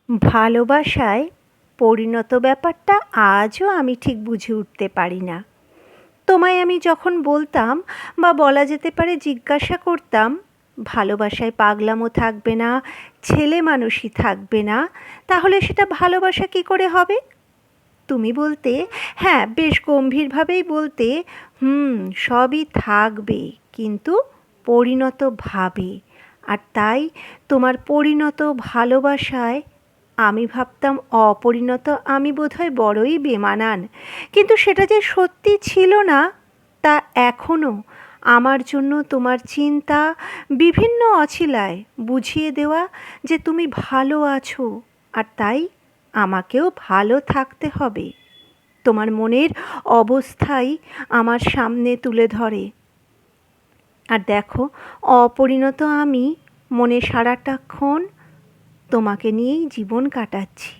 ভালোবাসায় পরিণত ব্যাপারটা আজও আমি ঠিক বুঝে উঠতে পারি না। তোমায় আমি যখন বলতাম বা বলা যেতে পারে জিজ্ঞাসা করতাম, ভালোবাসায় পাগলামো থাকবে না, ছেলে মানুষই থাকবে না, তাহলে সেটা ভালোবাসা কী করে হবে? তুমি বলতে, হ্যাঁ বেশ গম্ভীরভাবেই বলতে, সবই থাকবে, কিন্তু পরিণত ভাবে। আর তাই তোমার পরিণত ভালোবাসায় আমি ভাবতাম অপরিণত আমি বোধহয় বড়ই বেমানান, কিন্তু সেটা যে সত্যি ছিল না তা এখনও আমার জন্য তোমার চিন্তা বিভিন্ন অছিলায় বুঝিয়ে দেওয়া যে তুমি ভালো আছো, আর তাই আমাকেও ভালো থাকতে হবে। তোমার মনের অবস্থাই আমার সামনে তুলে ধরে। আর দেখো, অপরিণত আমি মনে সারাটাক্ষণ তোমাকে নিয়েই জীবন কাটাচ্ছি।